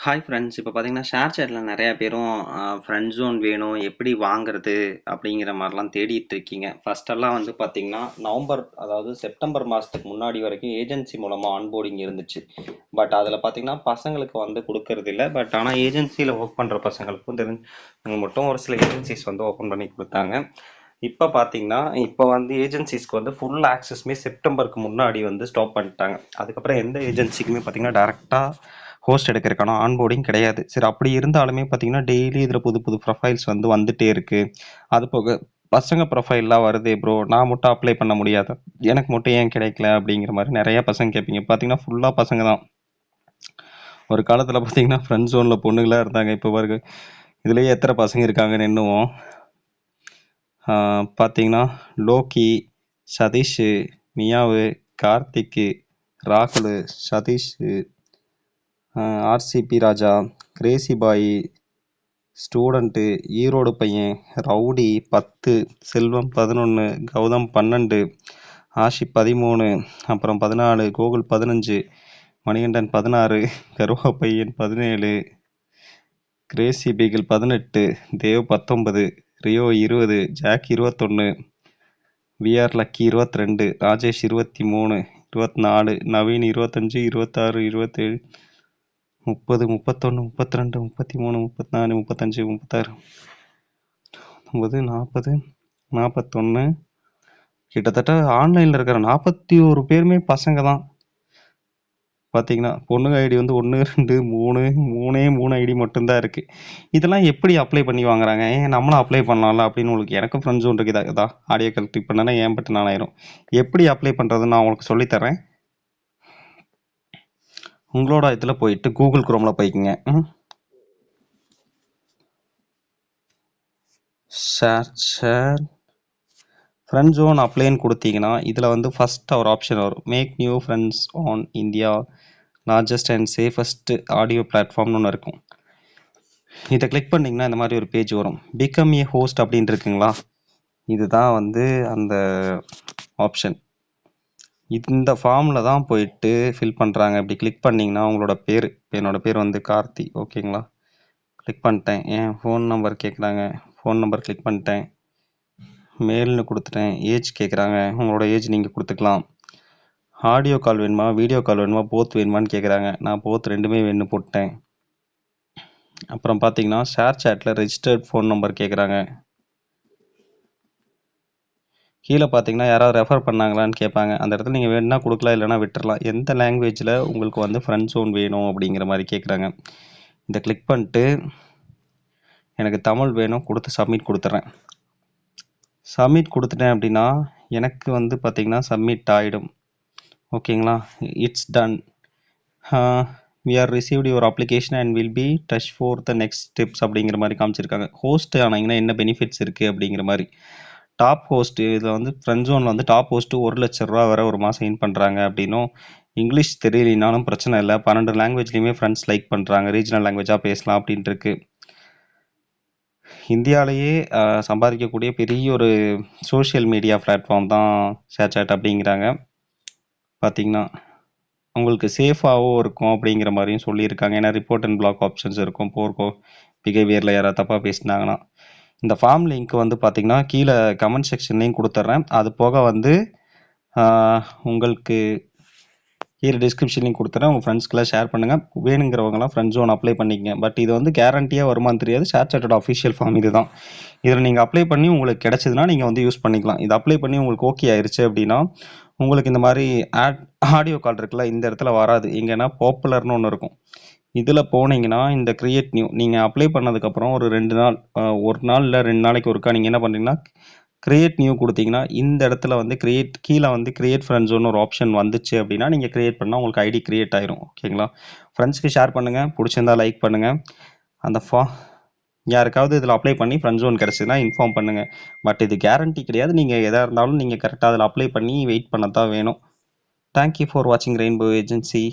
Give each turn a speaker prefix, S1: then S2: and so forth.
S1: Hi friends. இப்போ பார்த்தீங்கன்னா, share சேட்ல நெறைய பேரும் ஃப்ரெண்ட் ஜோன் வேணும், எப்படி வாங்குறது? அப்படிங்கிற மாரிலாம் தேடிட்டு இருக்கீங்க. ஃபர்ஸ்ட்டெல்லாம் வந்து பார்த்தீங்கன்னா, அதாவது செப்டம்பர் மாசத்துக்கு முன்னாடி வரைக்கும் ஏஜென்சி மூலமா ஆன்போர்டிங் இருந்துச்சு. பட் அதில பார்த்தீங்கன்னா, பசங்களுக்கு வந்து குடுக்கறதில்ல. பட் ஆனா ஏஜென்சில ஒர்க் பண்ற பசங்களுக்கும் தெரிஞ்சவங்க மட்டும் ஒரு சில ஏஜென்சிஸ் வந்து ஓப்பன் பண்ணி குடுத்தாங்க. இப்ப பார்த்தீங்கன்னா, இப்ப வந்து ஏஜென்சிஸ்க்கு வந்து ஃபுல் ஆக்சஸுமே செப்டம்பருக்கு முன்னாடி வந்து ஸ்டாப் பண்ணிட்டாங்க. அதுக்கப்புறம் எந்த ஏஜென்சிக்குமே பார்த்தீங்கன்னா, டைரக்ட்டா ஹோஸ்ட் எடுக்கிறதுக்கான ஆன்போர்டிங் கிடையாது. சரி, அப்படி இருந்தாலுமே பார்த்தீங்கன்னா, டெய்லி இதில புது புது ப்ரொஃபைல்ஸ் வந்து வந்துட்டே இருக்கு. அது போக பசங்க ப்ரொஃபைல்லாம் வருதே ப்ரோ, நான் மட்டும் அப்ளை பண்ண முடியாதா? எனக்கு மட்டும் ஏன் கிடைக்கல? அப்படிங்கிற மாரி நெறைய பசங்க கேட்பீங்க. பார்த்தீங்கன்னா, ஃபுல்லா பசங்க தான். ஒரு காலத்தில பார்த்தீங்கன்னா, ஃப்ரெண்ட் ஜோன்ல பொண்ணுங்களா இருந்தாங்க. இப்ப பாருங்க, இதுலயே எத்தன பசங்க இருக்காங்கன்னு எண்ணுவோம். பார்த்தீங்கன்னா, லோக்கி, சதீஷு, மியாவு, கார்த்திக்கு, ராகுலு, சதீஷு, ஆர்சிபி ராஜா, கிரேசி பாய், ஸ்டூடண்ட்டு, ஈரோடு பையன், ரவுடி 10, செல்வம் 11, கௌதம் 12, ஆஷிப் 13, அப்புறம் 14, கோகுல் 15, மணிகண்டன் 16, கருவா பையன் 17, crazy beagle 18, Dev 19, Rio 20, Jack 21, VR lucky 22, Rajesh 23, 24, Naveen 25, 26, 27, 30, 31, 32, 33, 34, 35, 36, 39, 40, 41. கிட்டத்தட்ட ஆன்லைன்ல இருக்கிற 41 பேருமே பசங்க தான். பார்த்தீங்கன்னா, பொண்ணுங்க ஐடி வந்து 1, 2, 3, 3 ஐடி மட்டும் தான் இருக்கு. இதெல்லாம் எப்படி அப்ளை பண்ணி வாங்குறாங்க? ஏன் நம்மளும் அப்ளை பண்ணலாம்ல அப்படின்னு உங்களுக்கு எனக்கும் ஃப்ரெண்ட் ஜோன் இருக்கு. இதா ஆடியோ கால் கிளிக் பண்ணேன்னா ஏன் பட்டு நான் ஆயிரும். எப்படி அப்ளை பண்றதுன்னு நான் உங்களுக்கு சொல்லி தரேன். உங்களோட இதுல போயிட்டு கூகுள் குரோம்ல போய்க்குங்க. ஷேர் ஃப்ரெண்ட் ஜோன் அப்ளைன்னு கொடுத்தீங்கன்னா, இதில் வந்து ஃபர்ஸ்ட் ஒரு ஆப்ஷன் வரும். Make new friends on India largest and safest audio பிளாட்ஃபார்ம்னு ஒன்று இருக்கும். இதை கிளிக் பண்ணிங்கன்னா இந்த மாதிரி ஒரு பேஜ் வரும். பிகம் ஏ ஹோஸ்ட் அப்படின்னு இருக்குங்களா, இதுதான் வந்து அந்த ஆப்ஷன். இந்த ஃபார்மில் தான் போயிட்டு ஃபில் பண்ணுறாங்க. இப்படி கிளிக் பண்ணிங்கன்னா உங்களோட பேர், என்னோட பேர் வந்து கார்த்தி, ஓகேங்களா. கிளிக் பண்ணிட்டேன். என் ஃபோன் நம்பர் கேட்குறாங்க, ஃபோன் நம்பர் கிளிக் பண்ணிட்டேன். மேல்னு கொடுத்துட்டேன். ஏஜ் கேட்குறாங்க, உங்களோட ஏஜ் நீங்கள் கொடுத்துக்கலாம். ஆடியோ கால் வேணுமா, வீடியோ கால் வேணுமா, போத் வேணுமான்னு கேட்குறாங்க. நான் போத் ரெண்டுமே வேணும்னு போட்டேன். அப்புறம் பார்த்தீங்கன்னா, ஷேர் சேட்டில் ரெஜிஸ்டர்ட் ஃபோன் நம்பர் கேட்குறாங்க. கீழே பார்த்தீங்கன்னா, யாராவது ரெஃபர் பண்ணாங்களான்னு கேட்பாங்க. அந்த இடத்துல நீங்கள் வேணும்னா கொடுக்கலாம், இல்லைனா விட்டுறலாம். எந்த லாங்குவேஜில் உங்களுக்கு வந்து ஃப்ரெண்ட் ஜோன் வேணும் அப்படிங்கிற மாதிரி கேட்குறாங்க. இதை கிளிக் பண்ணிட்டு எனக்கு தமிழ் வேணும் கொடுத்து சப்மிட் கொடுத்துட்றேன். சப்மிட் கொடுத்துட்டேன் அப்படின்னா எனக்கு வந்து பார்த்தீங்கன்னா சப்மிட் ஆகிடும். ஓகேங்களா. It's done. We are received your application and will be touch for the next steps அப்படிங்கிற மாதிரி காமிச்சிருக்காங்க. ஹோஸ்ட் ஆனீங்கன்னா என்ன பெனிஃபிட்ஸ் இருக்குது அப்படிங்கிற மாதிரி. டாப் ஹோஸ்ட் இதில் வந்து ஃப்ரெண்ட் ஜோனில் வந்து டாப் ஹோஸ்ட்டு 1,00,000 ரூபா வரை ஒரு மாதம் இன் பண்ணுறாங்க அப்படின்னும், இங்கிலீஷ் தெரியலனாலும் பிரச்சனை இல்லை, 12 லாங்குவேஜ்லேயுமே ஃப்ரெண்ட்ஸ் லைக் பண்ணுறாங்க, ரீஜனல் லாங்குவேஜாக பேசலாம் அப்படின்ட்டு இருக்கு. இந்தியாவிலேயே சம்பாதிக்கக்கூடிய பெரிய ஒரு சோஷியல் மீடியா பிளாட்ஃபார்ம் தான் ஷேர் சேட் அப்படிங்கிறாங்க. பார்த்தீங்கன்னா உங்களுக்கு சேஃபாகவும் இருக்கும் அப்படிங்கிற மாதிரியும் சொல்லியிருக்காங்க. ஏன்னா ரிப்போர்ட் அண்ட் பிளாக் ஆப்ஷன்ஸ் இருக்கும். போர்க்கோ பிஹேவியரில் யாராவது தப்பாக பேசினாங்கன்னா. இந்த ஃபார்ம் லிங்க் வந்து பார்த்தீங்கன்னா கீழே கமெண்ட் செக்ஷன்லேயும் கொடுத்துட்றேன். அது போக வந்து உங்களுக்கு கீழே டிஸ்கிரிப்ஷன்லையும் கொடுத்துறேன். உங்கள் ஃப்ரெண்ட்ஸ்க்கெல்லாம் ஷேர் பண்ணுங்கள். வேணுங்கிறவங்களாம் ஃப்ரெண்ட் ஜோன் அப்ளை பண்ணிக்கங்க. பட் இது வந்து கேரண்டியாக வருமானு தெரியாது. ஷேர் சேட்டோட அஃபிஷியல் ஃபார்ம் இது தான். இதில் நீங்கள் அப்ளை பண்ணி உங்களுக்கு கிடச்சிதுன்னா நீங்கள் வந்து யூஸ் பண்ணிக்கலாம். இது அப்ளை பண்ணி உங்களுக்கு ஓகே ஆயிடுச்சு அப்படின்னா உங்களுக்கு இந்த மாதிரி ஆடியோ கால் இருக்குல்ல, இந்த இடத்துல வராது. எங்கன்னா பாப்புலர்னு ஒன்று இருக்கும். இதில் போனீங்கன்னா இந்த கிரியேட் நியூ நீங்கள் அப்ளை பண்ணதுக்கப்புறம் ஒரு 2 நாள், ஒரு நாள் இல்லை 2 நாளைக்கு ஒருக்கா நீங்கள் என்ன பண்ணுறீங்கன்னா கிரியேட் நியூ கொடுத்தீங்கன்னா இந்த இடத்துல வந்து கீழே வந்து கிரியேட் ஃப்ரெண்ட் ஜோன் ஒரு ஆப்ஷன் வந்துச்சு அப்படின்னா நீங்கள் கிரியேட் பண்ணால் உங்களுக்கு ஐடி கிரியேட் ஆயிரும். ஓகேங்களா. ஃப்ரெண்ட்ஸ்க்கு ஷேர் பண்ணுங்கள், பிடிச்சிருந்தா லைக் பண்ணுங்கள். அந்த யாருக்காவது இதில் அப்ளை பண்ணி ஃப்ரெண்ட் ஜோன் கிடச்சிதுன்னா இன்ஃபார்ம் பண்ணுங்கள். பட் இது கேரண்டி கிடையாது. நீங்கள் எதாக இருந்தாலும் நீங்கள் கரெக்டாக அதில் அப்ளை பண்ணி வெயிட் பண்ண தான் வேணும். தேங்க்யூ ஃபார் வாட்சிங் ரெயின்போ ஏஜென்சி.